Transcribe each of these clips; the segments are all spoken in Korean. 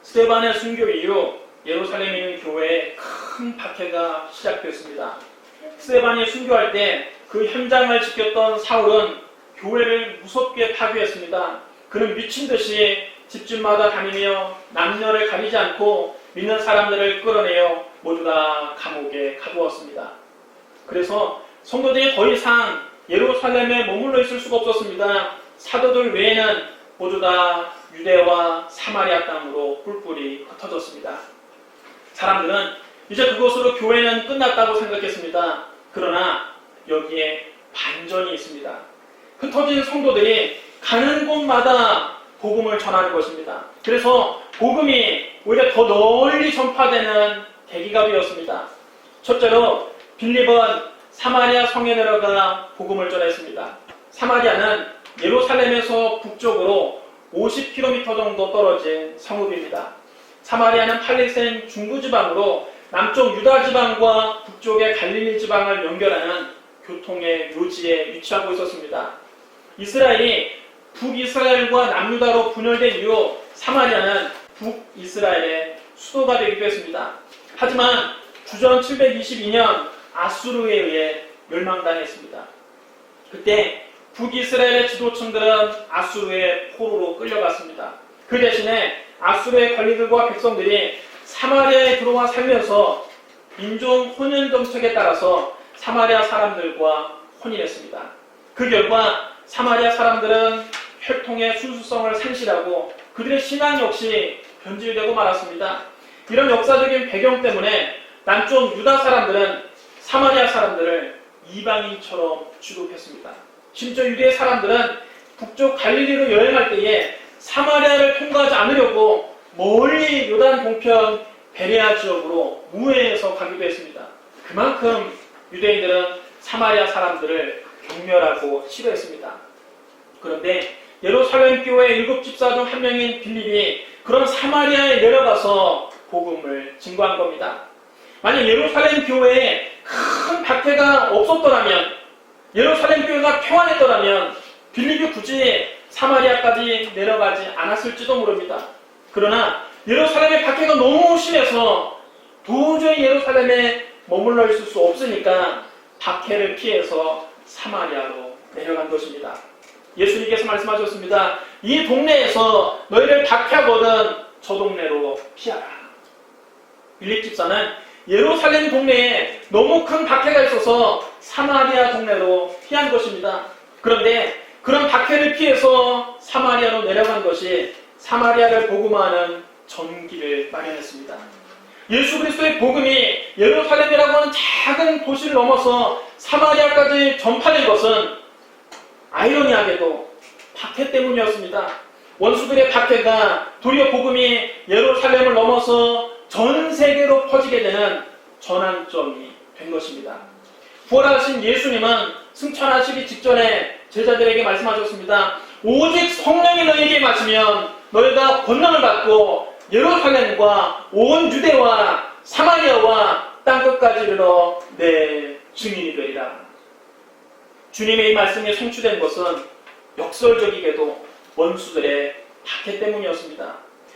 스데반의 순교 이후 예루살렘에 있는 교회에 큰 박해가 시작됐습니다. 스데반이 순교할 때 그 현장을 지켰던 사울은 교회를 무섭게 파괴했습니다. 그는 미친 듯이 집집마다 다니며 남녀를 가리지 않고 믿는 사람들을 끌어내어 모두 다 감옥에 가두었습니다. 그래서 성도들이 더 이상 예루살렘에 머물러 있을 수가 없었습니다. 사도들 외에는 모두 다 유대와 사마리아 땅으로 뿔뿔이 흩어졌습니다. 사람들은 이제 그것으로 교회는 끝났다고 생각했습니다. 그러나 여기에 반전이 있습니다. 흩어진 성도들이 가는 곳마다 복음을 전하는 것입니다. 그래서 복음이 오히려 더 널리 전파되는 계기가 되었습니다. 첫째로 빌립은 사마리아 성에 내려가 복음을 전했습니다. 사마리아는 예루살렘에서 북쪽으로 50km 정도 떨어진 성읍입니다. 사마리아는 팔레스타인 중부지방으로 남쪽 유다 지방과 북쪽의 갈릴리 지방을 연결하는 교통의 요지에 위치하고 있었습니다. 이스라엘이 북이스라엘과 남유다로 분열된 이후 사마리아는 북이스라엘의 수도가 되기도 했습니다. 하지만 주전 722년 아수르에 의해 멸망당했습니다. 그때 북이스라엘의 지도층들은 아수르의 포로로 끌려갔습니다. 그 대신에 아수르의 관리들과 백성들이 사마리아에 들어와 살면서 인종 혼인 정책에 따라서 사마리아 사람들과 혼인했습니다. 그 결과 사마리아 사람들은 혈통의 순수성을 상실하고 그들의 신앙 역시 변질되고 말았습니다. 이런 역사적인 배경 때문에 남쪽 유다 사람들은 사마리아 사람들을 이방인처럼 취급했습니다. 심지어 유대 사람들은 북쪽 갈릴리로 여행할 때에 사마리아를 통과하지 않으려고 멀리 요단 동편 베레아 지역으로 우회해서 가기도 했습니다. 그만큼 유대인들은 사마리아 사람들을 경멸하고 싫어했습니다. 그런데 예루살렘 교회 7집사 중 한 명인 빌립이 그런 사마리아에 내려가서 복음을 증거한 겁니다. 만약 예루살렘 교회에 큰 박해가 없었더라면, 예루살렘 교회가 평안했더라면 빌립이 굳이 사마리아까지 내려가지 않았을지도 모릅니다. 그러나 예루살렘의 박해가 너무 심해서 도저히 예루살렘에 머물러 있을 수 없으니까 박해를 피해서 사마리아로 내려간 것입니다. 예수님께서 말씀하셨습니다. 이 동네에서 너희를 박해하거든 저 동네로 피하라. 빌립 집사는 예루살렘 동네에 너무 큰 박해가 있어서 사마리아 동네로 피한 것입니다. 그런데 그런 박해를 피해서 사마리아로 내려간 것이 사마리아를 복음화하는 전기를 마련했습니다. 예수 그리스도의 복음이 예루살렘이라고 하는 작은 도시를 넘어서 사마리아까지 전파된 것은 아이러니하게도 박해 때문이었습니다. 원수들의 박해가 도리어 복음이 예루살렘을 넘어서 전 세계로 퍼지게 되는 전환점이 된 것입니다. 부활하신 예수님은 승천하시기 직전에 제자들에게 말씀하셨습니다. 오직 성령이 너희에게 임하시면 너희가 권능을 받고 예루살렘과 온 유대와 사마리아와 땅끝까지 이르러 내 증인이 되리라. 주님의 이 말씀이 성취된 것은 역설적이게도 원수들의 박해 때문이었습니다.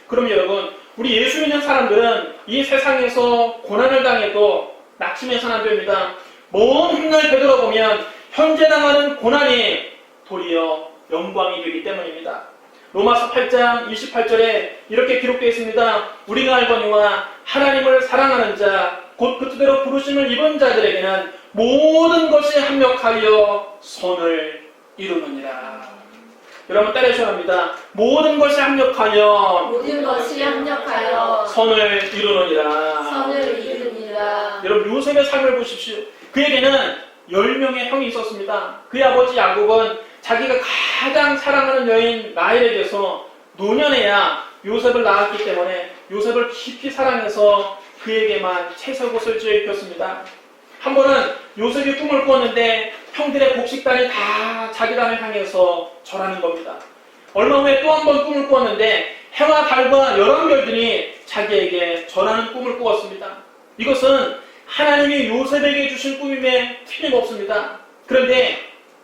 그럼 여러분, 우리 예수 믿는 사람들은 이 세상에서 고난을 당해도 낙심해서는 안 됩니다. 먼 훗날 되돌아보면 현재 당하는 고난이 도리어 영광이 되기 때문입니다. 로마서 8장 28절에 이렇게 기록되어 있습니다. 우리가 알거니와 하나님을 사랑하는 자, 곧 그 뜻대로 부르심을 입은 자들에게는 모든 것이 합력하여 선을 이루느니라. 여러분 따라하셔야 합니다. 모든 것이 합력하여 선을 이루느니라. 여러분 요셉의 삶을 보십시오. 그에게는 10명의 형이 있었습니다. 그의 아버지 야곱은 자기가 가장 사랑하는 여인 라헬에게서 노년에야 요셉을 낳았기 때문에 요셉을 깊이 사랑해서 그에게만 채석옷을 지어 입혔습니다. 한 번은 요셉이 꿈을 꾸었는데 형들의 곡식단이 다 자기단을 향해서 절하는 겁니다. 얼마 후에 또 한 번 꿈을 꾸었는데 해와 달과 열한 별들이 자기에게 절하는 꿈을 꾸었습니다. 이것은 하나님이 요셉에게 주신 꿈임에 틀림없습니다. 그런데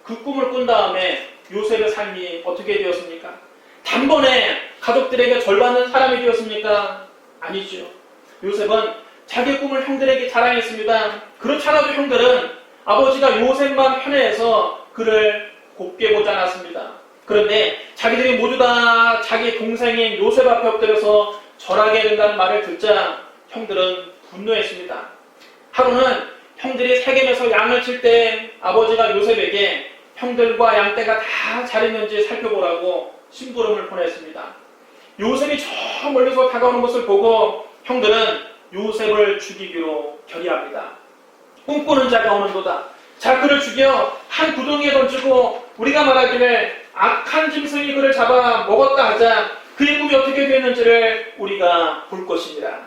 그 꿈을 꾼 다음에 요셉의 삶이 어떻게 되었습니까? 단번에 가족들에게 절받는 사람이 되었습니까? 아니죠. 요셉은 자기 꿈을 형들에게 자랑했습니다. 그렇지 않아도 형들은 아버지가 요셉만 편애해서 그를 곱게 보지 않았습니다. 그런데 자기들이 모두 다 자기 동생인 요셉 앞에 엎드려서 절하게 된다는 말을 듣자 형들은 분노했습니다. 하루는 형들이 세겜에서 양을 칠 때 아버지가 요셉에게 형들과 양떼가 다 잘 있는지 살펴보라고 심부름을 보냈습니다. 요셉이 저 멀리서 다가오는 것을 보고 형들은 요셉을 죽이기로 결의합니다. 꿈꾸는 자가 오는도다. 자, 그를 죽여 한 구덩이에 던지고 우리가 말하기를 악한 짐승이 그를 잡아 먹었다 하자 그의 꿈이 어떻게 되었는지를 우리가 볼 것입니다.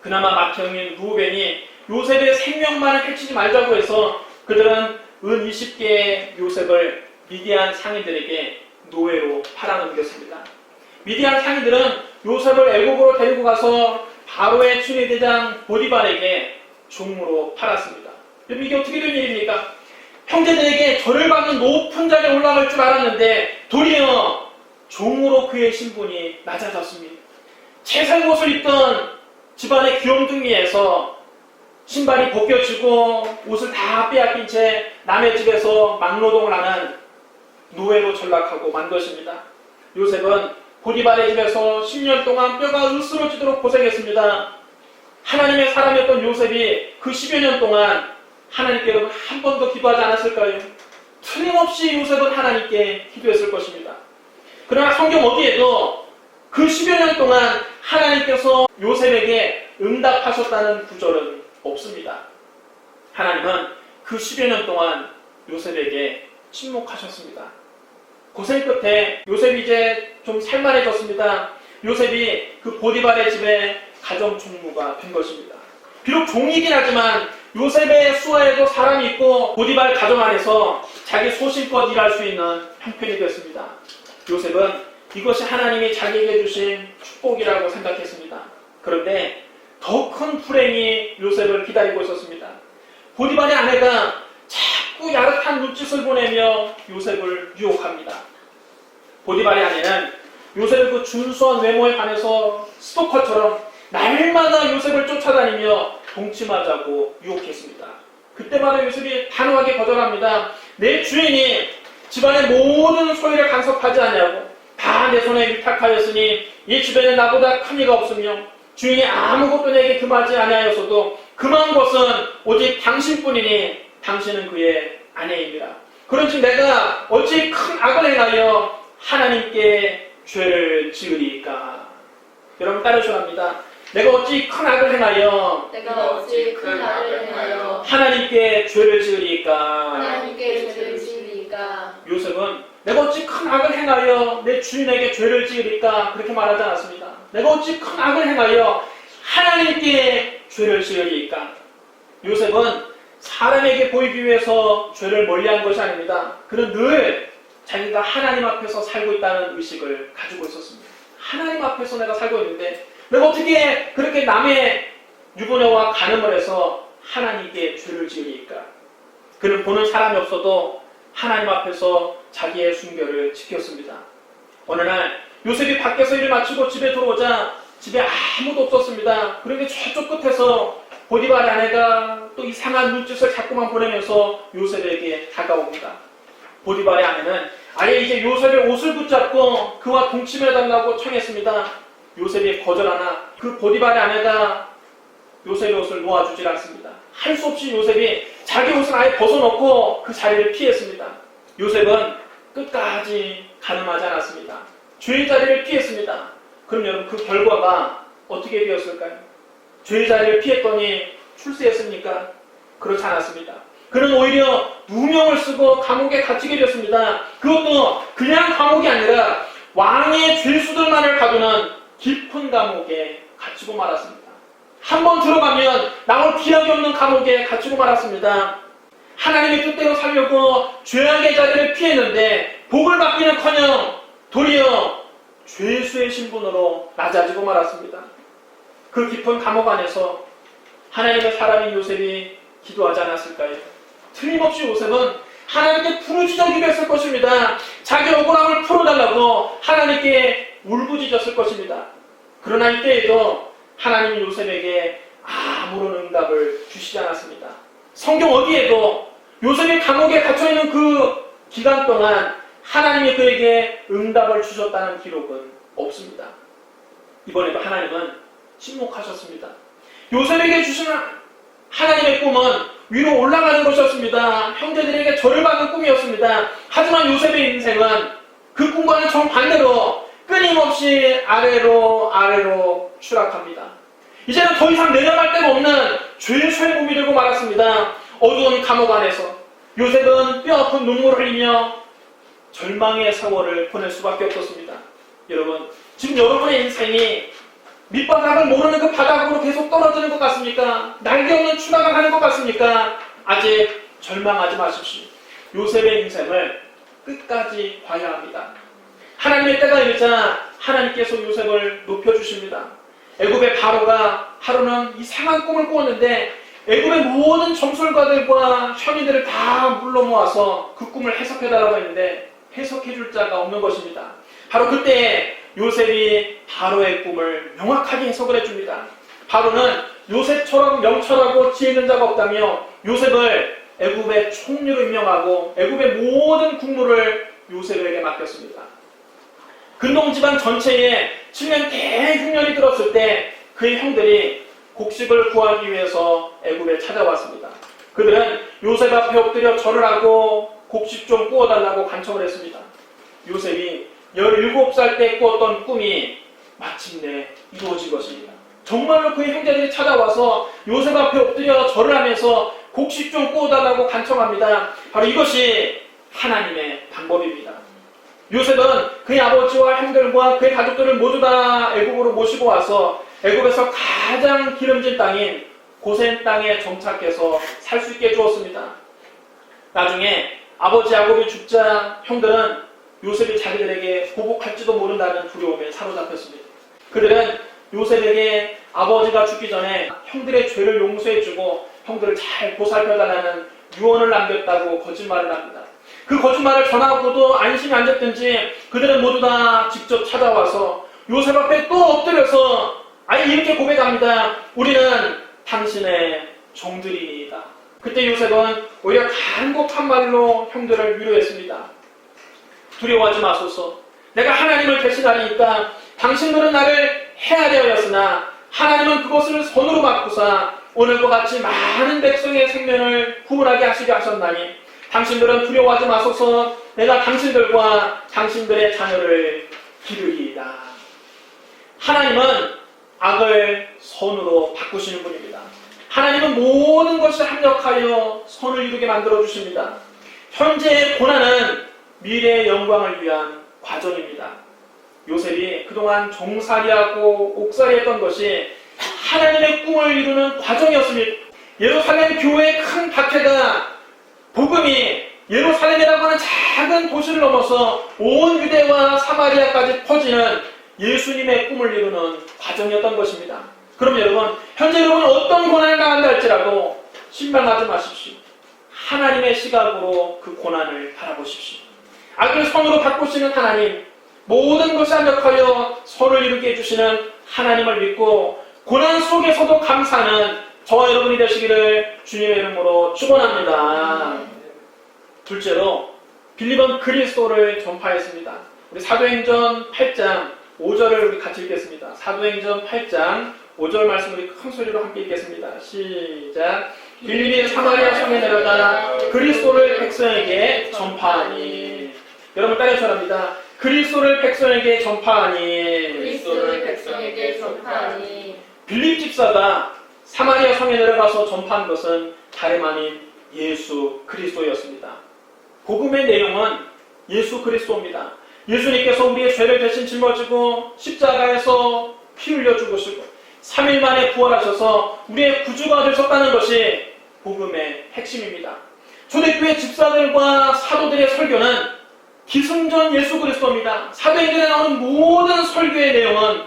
그나마 맏형인 루벤이 요셉의 생명만을 해치지 말자고 해서 그들은 은 20개의 요셉을 미디안 상인들에게 노예로 팔아넘겼습니다. 미디안 상인들은 요셉을 애국으로 데리고 가서 바로의 춘희대장 보디발에게 종으로 팔았습니다. 여러분, 이게 어떻게 된 일입니까? 형제들에게 절을 받는 높은 자리에 올라갈 줄 알았는데 도리어 종으로 그의 신분이 낮아졌습니다. 채색 옷을 입던 집안의 귀염둥이에서 신발이 벗겨지고 옷을 다 빼앗긴 채 남의 집에서 막노동을 하는 노예로 전락하고 만 것입니다. 요셉은 보디발의 집에서 10년 동안 뼈가 으스러지도록 고생했습니다. 하나님의 사람이었던 요셉이 그 10여 년 동안 하나님께 여러분 한 번도 기도하지 않았을까요? 틀림없이 요셉은 하나님께 기도했을 것입니다. 그러나 성경 어디에도 그 10여 년 동안 하나님께서 요셉에게 응답하셨다는 구절은 없습니다. 하나님은 그 10여 년 동안 요셉에게 침묵하셨습니다. 고생 끝에 요셉이 이제 좀 살만해졌습니다. 요셉이 그 보디발의 집에 가정 총무가 된 것입니다. 비록 종이긴 하지만 요셉의 수하에도 사람이 있고 보디발 가정 안에서 자기 소신껏 일할 수 있는 형편이 됐습니다. 요셉은 이것이 하나님이 자기에게 주신 축복이라고 생각했습니다. 그런데 더 큰 불행이 요셉을 기다리고 있었습니다. 보디발의 아내가 자꾸 야릇한 눈짓을 보내며 요셉을 유혹합니다. 보디발의 아내는 요셉의 그 준수한 외모에 반해서 스토커처럼 날마다 요셉을 쫓아다니며 동침하자고 유혹했습니다. 그때마다 요셉이 단호하게 거절합니다. 내 주인이 집안의 모든 소유를 간섭하지 않냐고, 다 내 손에 위탁하였으니 이 집에는 나보다 큰 이가 없으며 주인이 아무것도 내게 금하지 아니하였어도 금한 것은 오직 당신뿐이니 당신은 그의 아내입니다. 그런즉 내가 어찌 큰 악을 행하여 하나님께 죄를 지으리까. 여러분 따르셔야 합니다. 내가 어찌 큰 악을 행하여 하나님께 죄를 지으리까. 요셉은 내가 어찌 큰 악을 행하여 내 주인에게 죄를 지으리까 그렇게 말하지 않았습니다. 내가 어찌 큰 악을 행하여 하나님께 죄를 지으리까. 요셉은 사람에게 보이기 위해서 죄를 멀리한 것이 아닙니다. 그는 늘 자기가 하나님 앞에서 살고 있다는 의식을 가지고 있었습니다. 하나님 앞에서 내가 살고 있는데 내가 어떻게 그렇게 남의 유부녀와 간음을 해서 하나님께 죄를 지으리까. 그는 보는 사람이 없어도 하나님 앞에서 자기의 순결을 지켰습니다. 어느 날 요셉이 밖에서 일을 마치고 집에 들어오자 집에 아무도 없었습니다. 그런데 저쪽 끝에서 보디발의 아내가 또 이상한 눈짓을 자꾸만 보내면서 요셉에게 다가옵니다. 보디발의 아내는 아예 이제 요셉의 옷을 붙잡고 그와 동침해달라고 청했습니다. 요셉이 거절하나 그 보디발의 아내가 요셉의 옷을 놓아주질 않습니다. 할 수 없이 요셉이 자기 옷을 아예 벗어놓고 그 자리를 피했습니다. 요셉은 끝까지 가늠하지 않았습니다. 죄의 자리를 피했습니다. 그럼 여러분 그 결과가 어떻게 되었을까요? 죄의 자리를 피했더니 출세했습니까? 그렇지 않았습니다. 그는 오히려 누명을 쓰고 감옥에 갇히게 되었습니다. 그것도 그냥 감옥이 아니라 왕의 죄수들만을 가두는 깊은 감옥에 갇히고 말았습니다. 한번 들어가면 나올 기약이 없는 감옥에 갇히고 말았습니다. 하나님의 뜻대로 살려고 죄악의 자리를 피했는데 복을 받기는커녕 도리어 죄수의 신분으로 낮아지고 말았습니다. 그 깊은 감옥 안에서 하나님의 사람인 요셉이 기도하지 않았을까요? 틀림없이 요셉은 하나님께 부르짖어 기도했을 것입니다. 자기 억울함을 풀어달라고 하나님께 울부짖었을 것입니다. 그러나 이때에도 하나님이 요셉에게 아무런 응답을 주시지 않았습니다. 성경 어디에도 요셉이 감옥에 갇혀있는 그 기간 동안 하나님이 그에게 응답을 주셨다는 기록은 없습니다. 이번에도 하나님은 침묵하셨습니다. 요셉에게 주신 하나님의 꿈은 위로 올라가는 것이었습니다. 형제들에게 절을 받는 꿈이었습니다. 하지만 요셉의 인생은 그 꿈과는 정반대로 끊임없이 아래로 추락합니다. 이제는 더 이상 내려갈 데가 없는 죄수의 몸이 되고 말았습니다. 어두운 감옥 안에서 요셉은 뼈아픈 눈물을 흘리며 절망의 세월을 보낼 수밖에 없었습니다. 여러분, 지금 여러분의 인생이 밑바닥을 모르는 그 바닥으로 계속 떨어지는 것 같습니까? 날개 없는 추락을 하는 것 같습니까? 아직 절망하지 마십시오. 요셉의 인생을 끝까지 봐야 합니다. 하나님의 때가 이르자 하나님께서 요셉을 높여주십니다. 애굽의 바로가 하루는 이상한 꿈을 꾸었는데 애굽의 모든 점술가들과 현인들을 다 불러 모아서 그 꿈을 해석해달라고 했는데 해석해줄 자가 없는 것입니다. 바로 그때 요셉이 바로의 꿈을 명확하게 해석을 해줍니다. 바로는 요셉처럼 명철하고 지혜 있는 자가 없다며 요셉을 애굽의 총리로 임명하고 애굽의 모든 국무를 요셉에게 맡겼습니다. 근동 지방 전체에 7년 대흉년이 들었을 때 그의 형들이 곡식을 구하기 위해서 애굽에 찾아왔습니다. 그들은 요셉 앞에 엎드려 절을 하고 곡식 좀 구워달라고 간청을 했습니다. 요셉이 17살 때 꾸었던 꿈이 마침내 이루어진 것입니다. 정말로 그의 형제들이 찾아와서 요셉 앞에 엎드려 절을 하면서 곡식 좀 구워달라고 간청합니다. 바로 이것이 하나님의 방법입니다. 요셉은 그의 아버지와 형들과 그의 가족들을 모두 다 애굽으로 모시고 와서 애굽에서 가장 기름진 땅인 고센 땅에 정착해서 살 수 있게 해주었습니다. 나중에 아버지 야곱이 죽자 형들은 요셉이 자기들에게 보복할지도 모른다는 두려움에 사로잡혔습니다. 그들은 요셉에게 아버지가 죽기 전에 형들의 죄를 용서해주고 형들을 잘 보살펴달라는 유언을 남겼다고 거짓말을 합니다. 그 거짓말을 전하고도 안심이 안 됐든지 그들은 모두 다 직접 찾아와서 요셉 앞에 또 엎드려서 이렇게 고백합니다. 우리는 당신의 종들이다. 그때 요셉은 오히려 간곡한 말로 형들을 위로했습니다. 두려워하지 마소서. 내가 하나님을 대신하리니까 당신들은 나를 헤아려였으나 하나님은 그것을 손으로 바꾸사 오늘과 같이 많은 백성의 생명을 구원하게 하시게 하셨나니 당신들은 두려워하지 마소서. 내가 당신들과 당신들의 자녀를 기르리이다. 하나님은 악을 선으로 바꾸시는 분입니다. 하나님은 모든 것을 합력하여 선을 이루게 만들어 주십니다. 현재의 고난은 미래의 영광을 위한 과정입니다. 요셉이 그동안 종살이하고 옥살이했던 것이 하나님의 꿈을 이루는 과정이었습니다. 예루살렘 교회의 큰 박해가 복음이 예루살렘이라고 하는 작은 도시를 넘어서 온 유대와 사마리아까지 퍼지는 예수님의 꿈을 이루는 과정이었던 것입니다. 그럼 여러분, 현재 여러분 어떤 고난을 당한다 할지라도 실망하지 마십시오. 하나님의 시각으로 그 고난을 바라보십시오. 악을 선으로 바꾸시는 하나님, 모든 것을 합력하여 선을 이루게 해주시는 하나님을 믿고 고난 속에서도 감사하는 저와 여러분이 되시기를 주님의 이름으로 축원합니다. 둘째로 빌립은 그리스도를 전파했습니다. 우리 사도행전 8장 5절을 우리 같이 읽겠습니다. 사도행전 8장 5절 말씀 우리 큰 소리로 함께 읽겠습니다. 시작. 빌립이 사마리아 성에 내려가 그리스도를 백성에게 전파하니. 여러분 따라해 주랍니다. 그리스도를 백성에게 전파하니. 그리스도를 백성에게 전파하니. 빌립 집사가 사마리아 성에 내려가서 전파한 것은 다름 아닌 예수 그리스도였습니다. 복음의 내용은 예수 그리스도입니다. 예수님께서 우리의 죄를 대신 짊어지고 십자가에서 피 흘려 죽으시고 3일 만에 부활하셔서 우리의 구주가 되셨다는 것이 복음의 핵심입니다. 초대교회 집사들과 사도들의 설교는 기승전 예수 그리스도입니다. 사도행전에 나오는 모든 설교의 내용은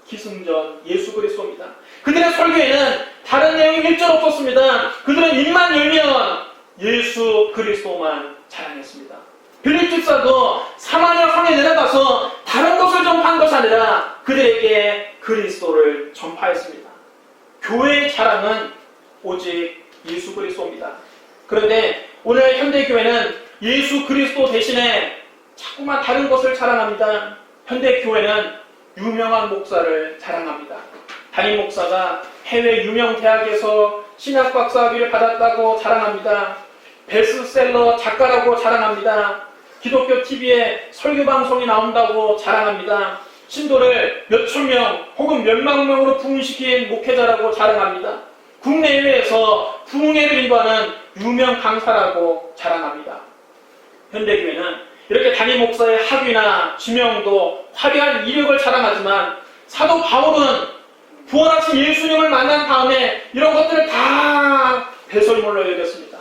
기승전 예수 그리스도입니다. 그들의 설교에는 다른 내용이 일절 없었습니다. 그들은 입만 열면 예수 그리스도만 자랑했습니다. 빌립 집사도 사마리아 성에 내려가서 다른 것을 전파한 것이 아니라 그들에게 그리스도를 전파했습니다. 교회의 자랑은 오직 예수 그리스도입니다. 그런데 오늘 현대교회는 예수 그리스도 대신에 자꾸만 다른 것을 자랑합니다. 현대교회는 유명한 목사를 자랑합니다. 담임 목사가 해외 유명 대학에서 신학 박사 학위를 받았다고 자랑합니다. 베스트셀러 작가라고 자랑합니다. 기독교 TV에 설교 방송이 나온다고 자랑합니다. 신도를 몇천 명 혹은 몇만 명으로 부흥시킨 목회자라고 자랑합니다. 국내외에서 부흥회를 인도하는 유명 강사라고 자랑합니다. 현대교회는 이렇게 담임 목사의 학위나 지명도 화려한 이력을 자랑하지만 사도 바울은 부활하신 예수님을 만난 다음에 이런 것들을 다 배설물로 여겼습니다.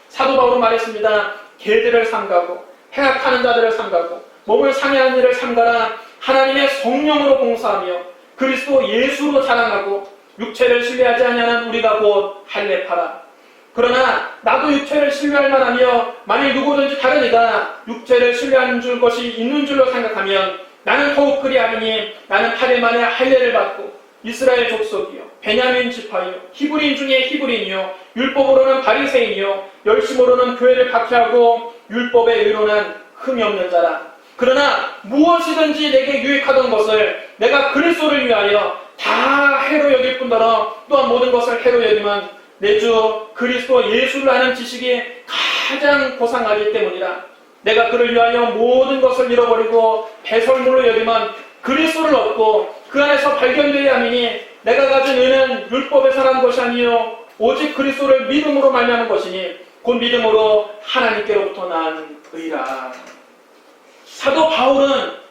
사도 바울은 말했습니다. 개들을 삼가고 행악하는 자들을 삼가고 몸을 상해하는 일을 삼가라. 하나님의 성령으로 봉사하며 그리스도 예수로 자랑하고 육체를 신뢰하지 아니하는 우리가 곧 할례파라. 그러나 나도 육체를 신뢰할 만하며 만일 누구든지 다른 이가 육체를 신뢰하는 줄 것이 있는 줄로 생각하면 나는 더욱 그리하리니 나는 8일 만에 할례를 받고 이스라엘 족속이요 베냐민 지파요 히브리인 중에 히브리인이요 율법으로는 바리새인이요 열심으로는 교회를 박해하고 율법의 의로는 흠이 없는 자라. 그러나 무엇이든지 내게 유익하던 것을 내가 그리스도를 위하여 다 해로 여길 뿐더러 또한 모든 것을 해로 여기면 내 주 그리스도 예수를 아는 지식이 가장 고상하기 때문이라. 내가 그를 위하여 모든 것을 잃어버리고 배설물로 여기면 그리스도를 얻고 그 안에서 발견되어야 하니 내가 가진 의는 율법에서 난 것이 아니요 오직 그리스도를 믿음으로 말미암은 것이니 곧 믿음으로 하나님께로부터 난 의라. 사도 바울은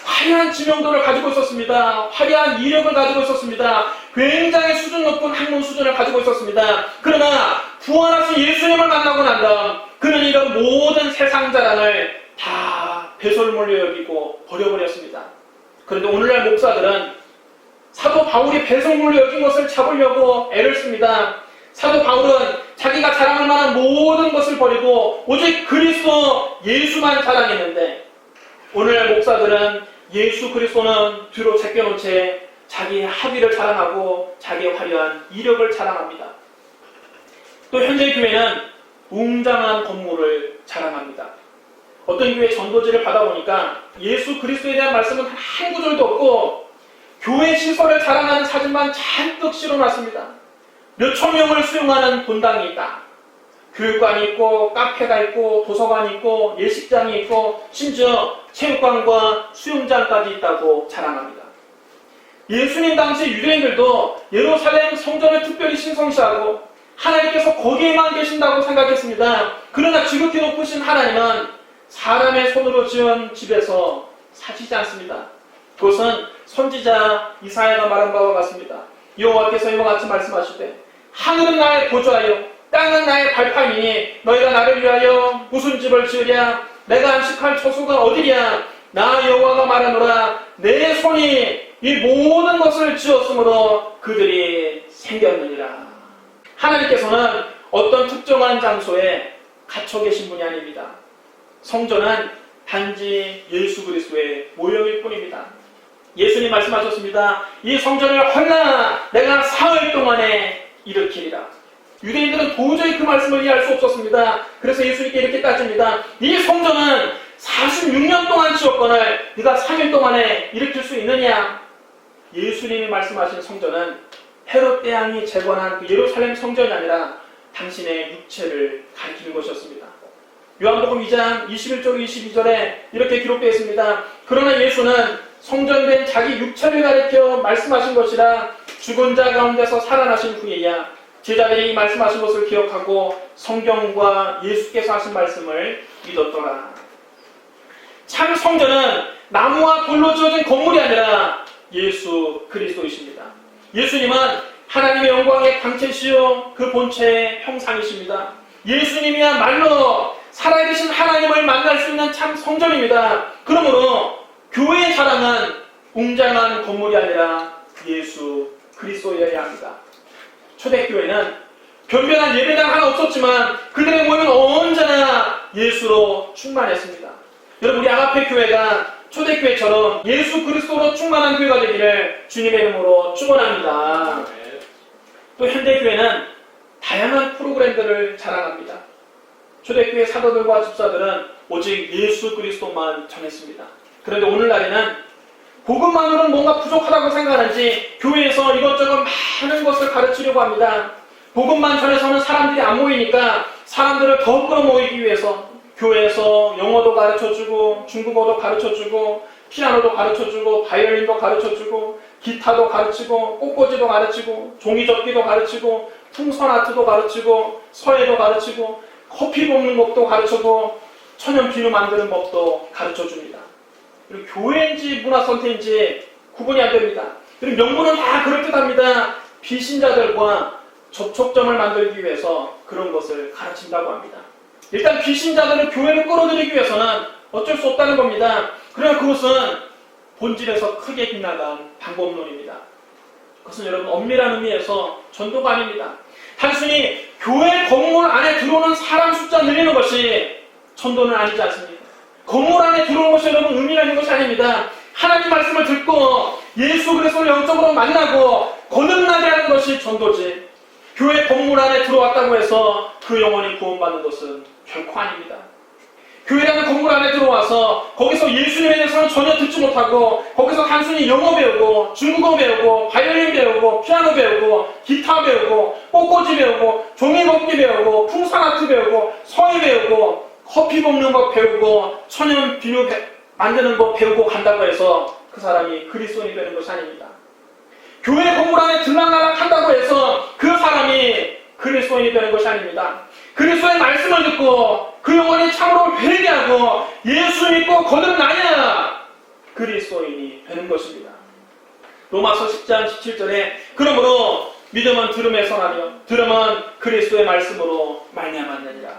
화려한 지명도를 가지고 있었습니다. 화려한 이력을 가지고 있었습니다. 굉장히 수준 높은 학문 수준을 가지고 있었습니다. 그러나 부활하신 예수님을 만나고 난 다음 그는 이런 모든 세상 자랑을 다 배설물로 여기고 버려버렸습니다. 그런데 오늘날 목사들은 사도 바울이 배설물로 여긴 것을 잡으려고 애를 씁니다. 사도 바울은 자기가 자랑할 만한 모든 것을 버리고 오직 그리스도 예수만 자랑했는데 오늘날 목사들은 예수 그리스도는 뒤로 제껴놓은 채 자기의 학위를 자랑하고 자기의 화려한 이력을 자랑합니다. 또 현재 교회는 웅장한 건물을 자랑합니다. 어떤 교회 전도지를 받아보니까 예수 그리스도에 대한 말씀은 한 구절도 없고 교회 시설을 자랑하는 사진만 잔뜩 실어놨습니다. 몇천 명을 수용하는 본당이 있다. 교육관이 있고 카페가 있고 도서관이 있고 예식장이 있고 심지어 체육관과 수영장까지 있다고 자랑합니다. 예수님 당시 유대인들도 예루살렘 성전을 특별히 신성시하고 하나님께서 거기에만 계신다고 생각했습니다. 그러나 지극히 높으신 하나님은 사람의 손으로 지은 집에서 사시지 않습니다. 그것은 선지자 이사야가 말한 바와 같습니다. 여호와께서 이와 같이 말씀하시되 하늘은 나의 보좌요 땅은 나의 발판이니 너희가 나를 위하여 무슨 집을 지으랴. 내가 안식할 처소가 어디랴. 나 여호와가 말하노라. 내 손이 이 모든 것을 지었으므로 그들이 생겼느니라. 하나님께서는 어떤 특정한 장소에 갇혀 계신 분이 아닙니다. 성전은 단지 예수 그리스도의 모형일 뿐입니다. 예수님 말씀하셨습니다. 이 성전을 헐라 내가 사흘 동안에 일으키리라. 유대인들은 도저히 그 말씀을 이해할 수 없었습니다. 그래서 예수님께 이렇게 따집니다. 이 성전은 46년 동안 지었거늘 네가 3일 동안에 일으킬 수 있느냐? 예수님이 말씀하신 성전은 헤롯 대왕이 재건한 그 예루살렘 성전이 아니라 당신의 육체를 가리키는 것이었습니다. 요한복음 2장 21절 22절에 이렇게 기록되어 있습니다. 그러나 예수는 성전된 자기 육체를 가리켜 말씀하신 것이라. 죽은 자 가운데서 살아나신 후에야 제자들이 이 말씀하신 것을 기억하고 성경과 예수께서 하신 말씀을 믿었더라. 참 성전은 나무와 돌로 지어진 건물이 아니라 예수 그리스도이십니다. 예수님은 하나님의 영광의 광채시요 그 본체의 형상이십니다. 예수님이야말로 살아계신 하나님을 만날 수 있는 참 성전입니다. 그러므로 교회의 자랑은 웅장한 건물이 아니라 예수 그리스도여야 합니다. 초대교회는 변변한 예배당 하나 없었지만 그들의 모임은 언제나 예수로 충만했습니다. 여러분, 우리 아가페 교회가 초대교회처럼 예수 그리스도로 충만한 교회가 되기를 주님의 이름으로 축원합니다. 또 현대교회는 다양한 프로그램들을 자랑합니다. 초대교회 사도들과 집사들은 오직 예수 그리스도만 전했습니다. 그런데 오늘날에는 복음만으로는 뭔가 부족하다고 생각하는지 교회에서 이것저것 많은 것을 가르치려고 합니다. 복음만 전해서는 사람들이 안 모이니까 사람들을 더 끌어모이기 위해서 교회에서 영어도 가르쳐주고 중국어도 가르쳐주고 피아노도 가르쳐주고 바이올린도 가르쳐주고 기타도 가르치고 꽃꽂이도 가르치고 종이접기도 가르치고 풍선아트도 가르치고 서예도 가르치고 커피 볶는 법도 가르쳐고 천연 비누 만드는 법도 가르쳐줍니다. 그리고 교회인지 문화센터인지 구분이 안 됩니다. 그리고 명분은 다 그럴듯합니다. 비신자들과 접촉점을 만들기 위해서 그런 것을 가르친다고 합니다. 일단 비신자들을 교회로 끌어들이기 위해서는 어쩔 수 없다는 겁니다. 그러나 그것은 본질에서 크게 빗나간 방법론입니다. 그것은 여러분 엄밀한 의미에서 전도가 아닙니다. 단순히 교회 건물 안에 들어오는 사람 숫자 늘리는 것이 전도는 아니지 않습니까? 건물 안에 들어오는 것이 여러분 의미가 있는 것이 아닙니다. 하나님 말씀을 듣고 예수 그리스도를 영적으로 만나고 거듭나게 하는 것이 전도지, 교회 건물 안에 들어왔다고 해서 그 영혼이 구원받는 것은 결코 아닙니다. 교회라는 건물 안에 들어와서 거기서 예수님에 대해서는 전혀 듣지 못하고 거기서 단순히 영어 배우고 중국어 배우고 바이올린 배우고 피아노 배우고 기타 배우고 꽃꽂이 배우고 종이접기 배우고 풍선아트 배우고 서예 배우고 커피 볶는 법 배우고 천연 비누 만드는 법 배우고 간다고 해서 그 사람이 그리스도인이 되는 것이 아닙니다. 교회 건물 안에 들락날락 한다고 해서 그 사람이 그리스도인이 되는 것이 아닙니다. 그리스도의 말씀을 듣고 그 영혼이 참으로 회개하고 예수 믿고 거듭나야 그리스도인이 되는 것입니다. 로마서 10장 17절에 그러므로 믿음은 들음에서 나며 들음은 그리스도의 말씀으로 말미암았느니라.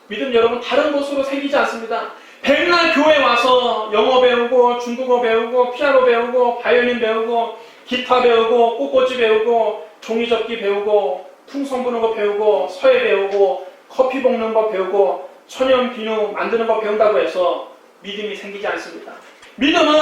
믿음 여러분 다른 곳으로 생기지 않습니다. 백날 교회 와서 영어 배우고 중국어 배우고 피아노 배우고 바이올린 배우고 기타 배우고 꽃꽂이 배우고 종이접기 배우고 풍선 부는 거 배우고 서예 배우고 커피 볶는 거 배우고 천연 비누 만드는 거 배운다고 해서 믿음이 생기지 않습니다. 믿음은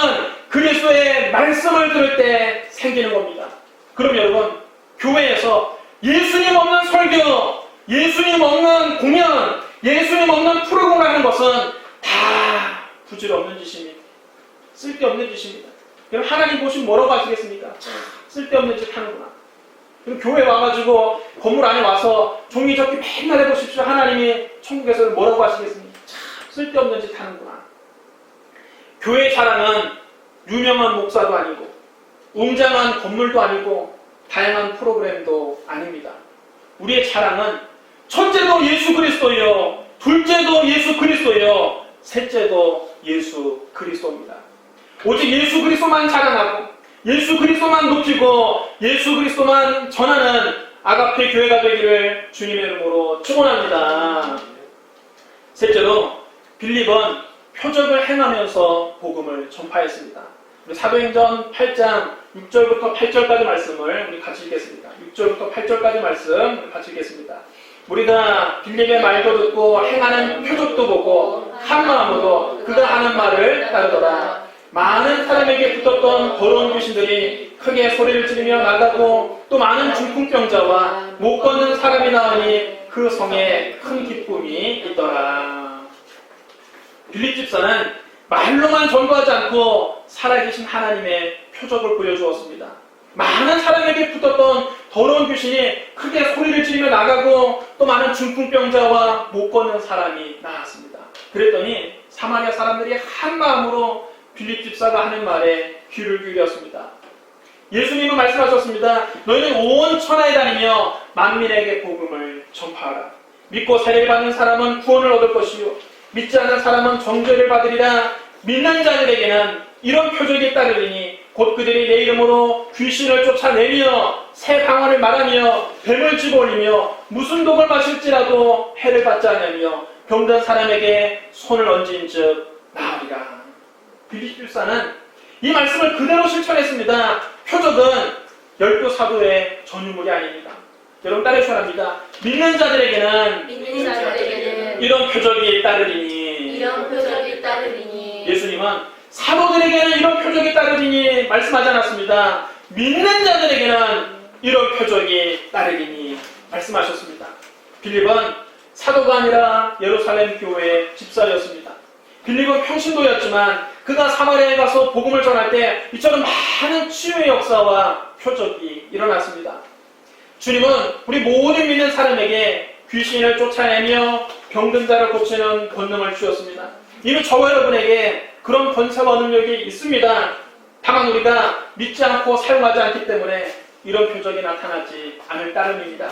그리스도의 말씀을 들을 때 생기는 겁니다. 그럼 여러분 교회에서 예수님 없는 설교, 예수님 없는 공연, 예수님 없는 프로그램 하는 것은 다 부질없는 짓입니다. 쓸데없는 짓입니다. 그럼 하나님 보시면 뭐라고 하시겠습니까? 쓸데없는 짓 하는구나. 그럼 교회 와가지고 건물 안에 와서 종이접기 맨날 해보십시오. 하나님이 천국에서는 뭐라고 하시겠습니까? 참 쓸데없는 짓 하는구나. 교회 자랑은 유명한 목사도 아니고 웅장한 건물도 아니고 다양한 프로그램도 아닙니다. 우리의 자랑은 첫째도 예수 그리스도요, 둘째도 예수 그리스도요, 셋째도 예수 그리스도입니다. 오직 예수 그리스도만 자랑하고 예수 그리스도만 높이고 예수 그리스도만 전하는 아가페 교회가 되기를 주님의 이름으로 축원합니다. 셋째로 빌립은 표적을 행하면서 복음을 전파했습니다. 우리 사도행전 8장 6절부터 8절까지 말씀을 우리 같이 읽겠습니다. 6절부터 8절까지 말씀 우리 같이 읽겠습니다. 우리가 빌립의 말도 듣고 행하는 표적도 보고 한 마음으로 그가 하는 말을 따르더라. 많은 사람에게 붙었던 더러운 귀신들이 크게 소리를 지르며 나가고 또 많은 중풍병자와 못 걷는 사람이 나오니 그 성에 큰 기쁨이 있더라. 빌립 집사는 말로만 전도하지 않고 살아계신 하나님의 표적을 보여주었습니다. 많은 사람에게 붙었던 더러운 귀신이 크게 소리를 지르며 나가고 또 많은 중풍병자와 못 걷는 사람이 나왔습니다. 그랬더니 사마리아 사람들이 한 마음으로 빌립 집사가 하는 말에 귀를 기울였습니다. 예수님은 말씀하셨습니다. 너희는 온 천하에 다니며 만민에게 복음을 전파하라. 믿고 세례를 받는 사람은 구원을 얻을 것이요 믿지 않는 사람은 정죄를 받으리라. 믿는 자들에게는 이런 표적이 따르리니 곧 그들이 내 이름으로 귀신을 쫓아내며 새 방언을 말하며 뱀을 집어올리며 무슨 독을 마실지라도 해를 받지 않으며 병든 사람에게 손을 얹은즉 나으리라. 빌립 집사는 이 말씀을 그대로 실천했습니다. 표적은 12 사도의 전유물이 아닙니다. 여러분 따르시 바랍니다. 믿는 자들에게는 믿는 자들에게는 이런 표적이 따르리니. 이런 표적이 따르리니. 예수님은 사도들에게는 이런 표적이 따르리니 말씀하지 않았습니다. 믿는 자들에게는 이런 표적이 따르리니 말씀하셨습니다. 빌립은 사도가 아니라 예루살렘 교회의 집사였습니다. 빌립은 평신도였지만 그가 사마리아에 가서 복음을 전할 때 이처럼 많은 치유의 역사와 표적이 일어났습니다. 주님은 우리 모든 믿는 사람에게 귀신을 쫓아내며 병든 자를 고치는 권능을 주셨습니다. 이미 저와 여러분에게 그런 권세와 능력이 있습니다. 다만 우리가 믿지 않고 사용하지 않기 때문에 이런 표적이 나타나지 않을 따름입니다.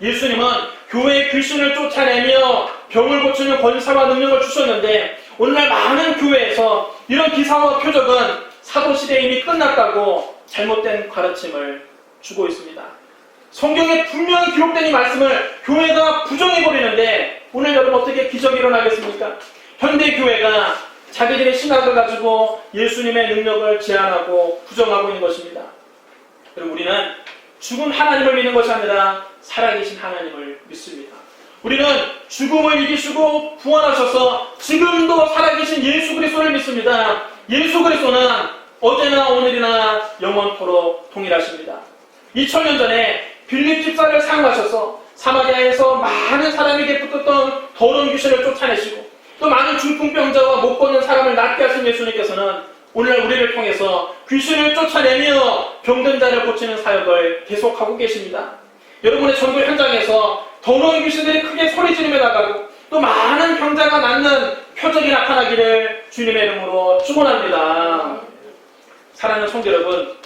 예수님은 교회의 귀신을 쫓아내며 병을 고치는 권세와 능력을 주셨는데 오늘날 많은 교회에서 이런 기사와 표적은 사도시대에 이미 끝났다고 잘못된 가르침을 주고 있습니다. 성경에 분명히 기록된 이 말씀을 교회가 부정해버리는데 오늘 여러분 어떻게 기적이 일어나겠습니까? 현대교회가 자기들의 신학을 가지고 예수님의 능력을 제한하고 부정하고 있는 것입니다. 여러분 우리는 죽은 하나님을 믿는 것이 아니라 살아계신 하나님을 믿습니다. 우리는 죽음을 이기시고 부활하셔서 지금도 살아계신 예수 그리스도를 믿습니다. 예수 그리스도는 어제나 오늘이나 영원토록 동일하십니다. 2000년 전에 빌립 집사를 사용하셔서 사마리아에서 많은 사람에게 붙었던 더러운 귀신을 쫓아내시고 또 많은 중풍병자와 못 걷는 사람을 낫게 하신 예수님께서는 오늘 우리를 통해서 귀신을 쫓아내며 병든 자를 고치는 사역을 계속하고 계십니다. 여러분의 전도 현장에서 더러운 귀신들이 크게 소리 지르며 나가고 또 많은 병자가 낫는 표적이 나타나기를 주님의 이름으로 축원합니다. 사랑하는 성도 여러분,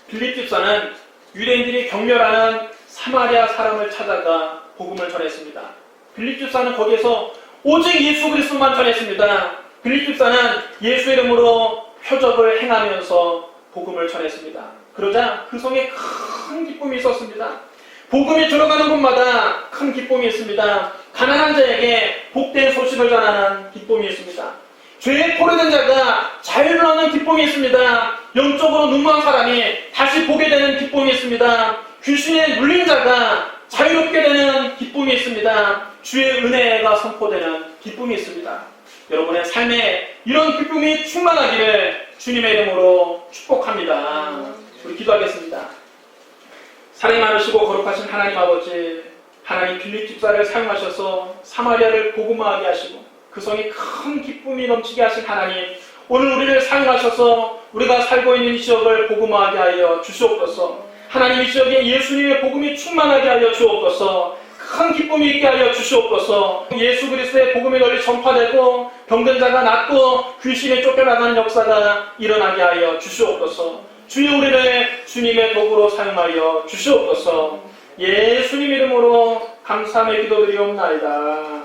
빌립 집사는 유대인들이 경멸하는 사마리아 사람을 찾아가 복음을 전했습니다. 빌립 집사는 거기에서 오직 예수 그리스도만 전했습니다. 빌립 집사는 예수 이름으로 표적을 행하면서 복음을 전했습니다. 그러자 그 성에 큰 기쁨이 있었습니다. 복음이 들어가는 곳마다 큰 기쁨이 있습니다. 가난한 자에게 복된 소식을 전하는 기쁨이 있습니다. 죄에 포로된 자가 자유를 얻는 기쁨이 있습니다. 영적으로 눈먼 사람이 다시 보게 되는 기쁨이 있습니다. 귀신에 물린 자가 자유롭게 되는 기쁨이 있습니다. 주의 은혜가 선포되는 기쁨이 있습니다. 여러분의 삶에 이런 기쁨이 충만하기를 주님의 이름으로 축복합니다. 우리 기도하겠습니다. 사랑이 많으시고 거룩하신 하나님 아버지, 하나님 빌립 집사를 사용하셔서 사마리아를 복음화하게 하시고 그 성에 큰 기쁨이 넘치게 하신 하나님, 오늘 우리를 사용하셔서 우리가 살고 있는 이 지역을 복음화하게 하여 주시옵소서. 하나님 이 지역에 예수님의 복음이 충만하게 하여 주옵소서. 큰 기쁨이 있게 하여 주시옵소서. 예수 그리스도의 복음이 널리 전파되고 병든 자가 낫고 귀신이 쫓겨나가는 역사가 일어나게 하여 주시옵소서. 주여 우리를 주님의 도구로 사용하여 주시옵소서. 예수님 이름으로 감사하며 기도드리옵나이다.